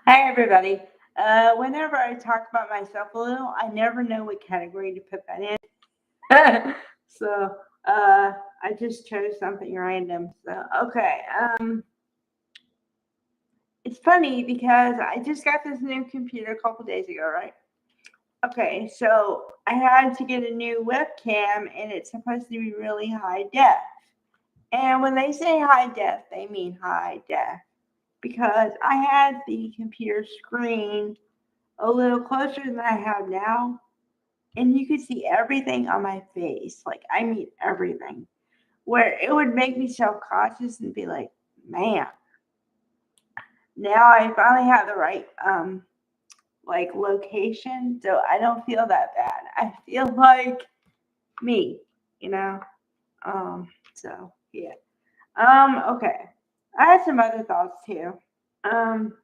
Hi, everybody. Whenever I talk about myself a little, I never know what category to put that in. so I just chose something random. So, okay. It's funny because I just got this new computer a couple days ago, right? Okay, so I had to get a new webcam and it's supposed to be really high def. And when they say high def, they mean high def because I had the computer screen a little closer than I have now, and you could see everything on my face. Like, I mean, everything. Where it would make me self conscious and be like, man, now I finally have the right, like, location, so I don't feel that bad. I feel like me, you know? So, yeah. Okay. I had some other thoughts too. Um,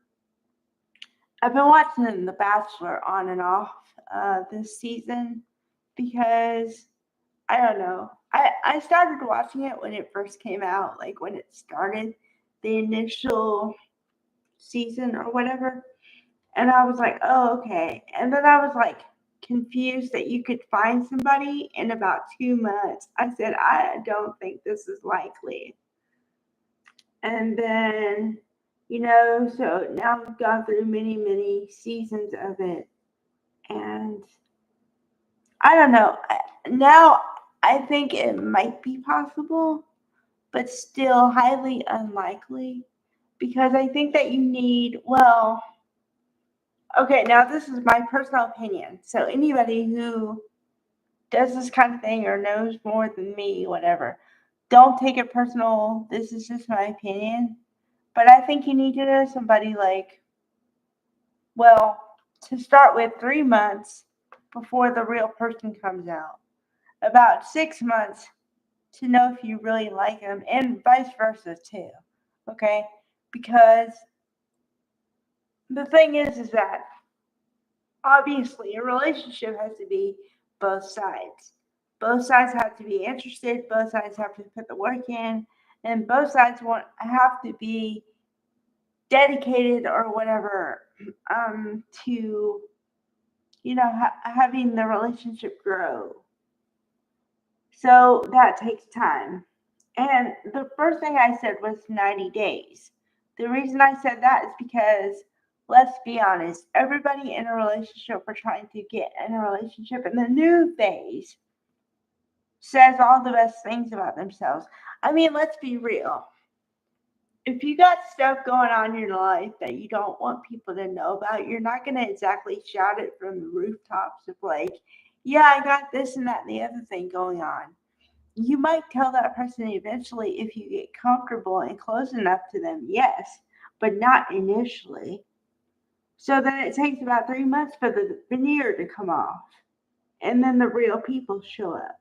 I've been watching The Bachelor on and off this season because I don't know. I started watching it when it first came out, like when it started the initial season or whatever. And I was like, oh, okay. And then I was like confused that you could find somebody in about 2 months. I said, I don't think this is likely. And then, so now I've gone through many, many seasons of it. And I don't know. Now I think it might be possible, but still highly unlikely because I think that you need, well, okay, now this is my personal opinion. So anybody who does this kind of thing or knows more than me, whatever, don't take it personal. This is just my opinion. But I think you need to know somebody like, well, to start with 3 months before the real person comes out, about 6 months to know if you really like them, and vice versa too. Okay, because the thing is that obviously a relationship has to be both sides. Both sides have to be interested. Both sides have to put the work in, and both sides have to be dedicated or whatever to having the relationship grow. So that takes time. And the first thing I said was 90 days. The reason I said that is because, let's be honest, everybody in a relationship or trying to get in a relationship in the new phase says all the best things about themselves. I mean, let's be real. If you got stuff going on in your life that you don't want people to know about, you're not going to exactly shout it from the rooftops of like, yeah, I got this and that and the other thing going on. You might tell that person eventually if you get comfortable and close enough to them, yes, but not initially. So then it takes about 3 months for the veneer to come off, and then the real people show up.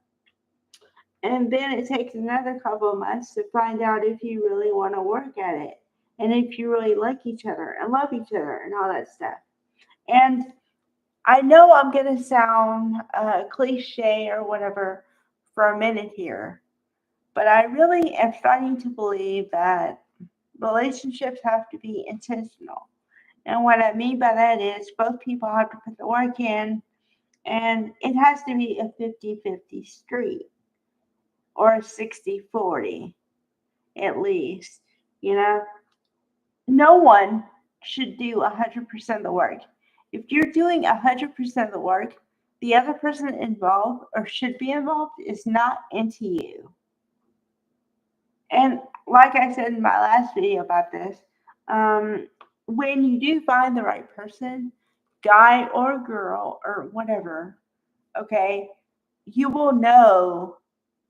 And then it takes another couple of months to find out if you really want to work at it and if you really like each other and love each other and all that stuff. And I know I'm going to sound cliche or whatever for a minute here, but I really am starting to believe that relationships have to be intentional. And what I mean by that is both people have to put the work in, and it has to be a 50-50 street or a 60-40 at least. You know, no one should do 100% of the work. If you're doing 100% of the work, the other person involved or should be involved is not into you. And like I said in my last video about this, um, when you do find the right person, guy or girl or whatever, okay, you will know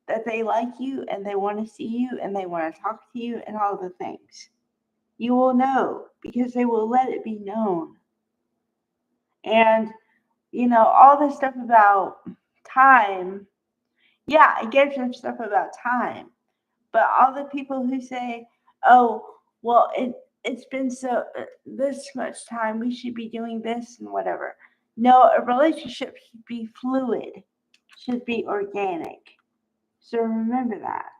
that they like you and they want to see you and they want to talk to you and all the things. You will know because they will let it be known. And, all this stuff about time, yeah, I get some stuff about time. But all the people who say, "Oh, well, it's been so this much time, we should be doing this and whatever." No, a relationship should be fluid, should be organic. So remember that.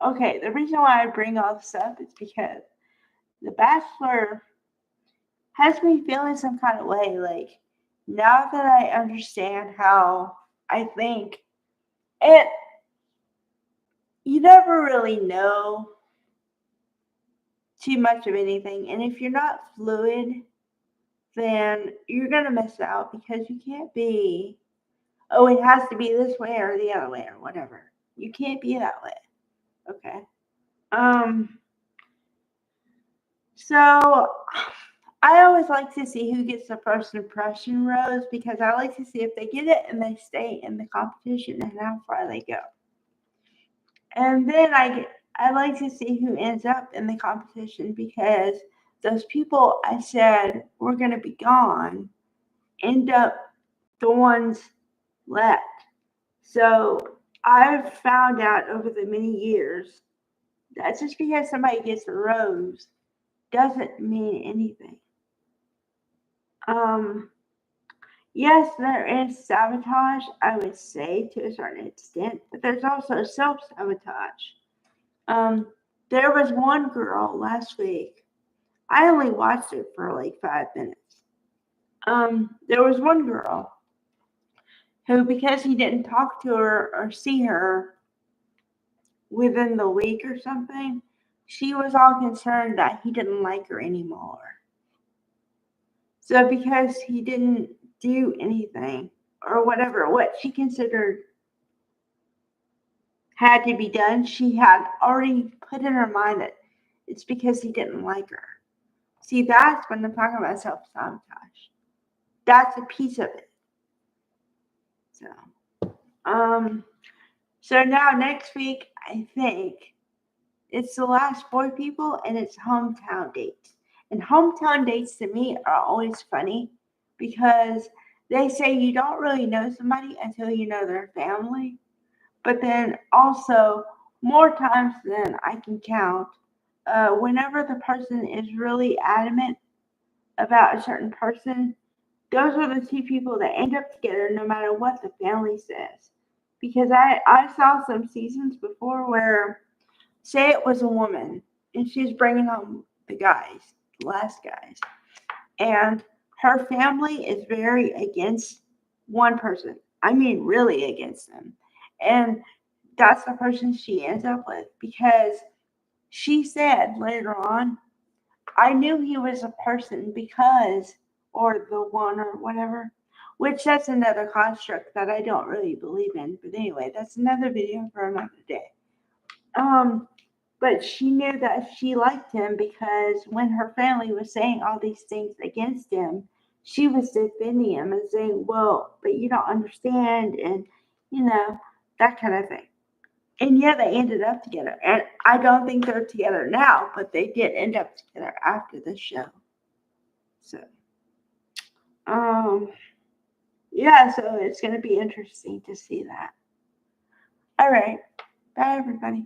Okay, the reason why I bring all this up is because The Bachelor has me feeling some kind of way. Like, now that I understand how I think, and you never really know too much of anything. And if you're not fluid, then you're going to miss out because you can't be, oh, it has to be this way or the other way or whatever. You can't be that way. Okay. So I always like to see who gets the first impression rose because I like to see if they get it and they stay in the competition and how far they go. And then I like to see who ends up in the competition because those people I said were going to be gone end up the ones left. So I've found out over the many years that just because somebody gets a rose doesn't mean anything. Yes, there is sabotage, I would say, to a certain extent, but there's also self-sabotage. There was one girl last week. I only watched it for like 5 minutes. There was one girl who, because he didn't talk to her or see her within the week or something, she was all concerned that he didn't like her anymore. So because he didn't do anything or whatever, what she considered had to be done, she had already put in her mind that it's because he didn't like her. See, that's when I'm talking about self-sabotage. That's a piece of it. So now next week, I think it's the last boy people and it's hometown dates. And hometown dates to me are always funny because they say you don't really know somebody until you know their family. But then also, more times than I can count, whenever the person is really adamant about a certain person, those are the two people that end up together no matter what the family says. Because I saw some seasons before where, say it was a woman, and she's bringing home the guys, the last guys, and her family is very against one person. I mean, really against them. And that's the person she ends up with because she said later on, I knew he was a person because, or the one or whatever, which that's another construct that I don't really believe in. But anyway, that's another video for another day. But she knew that she liked him because when her family was saying all these things against him, she was defending him and saying, well, but you don't understand, and, that kind of thing. And yeah, they ended up together. And I don't think they're together now, but they did end up together after the show. So, yeah, so it's going to be interesting to see that. All right. Bye, everybody.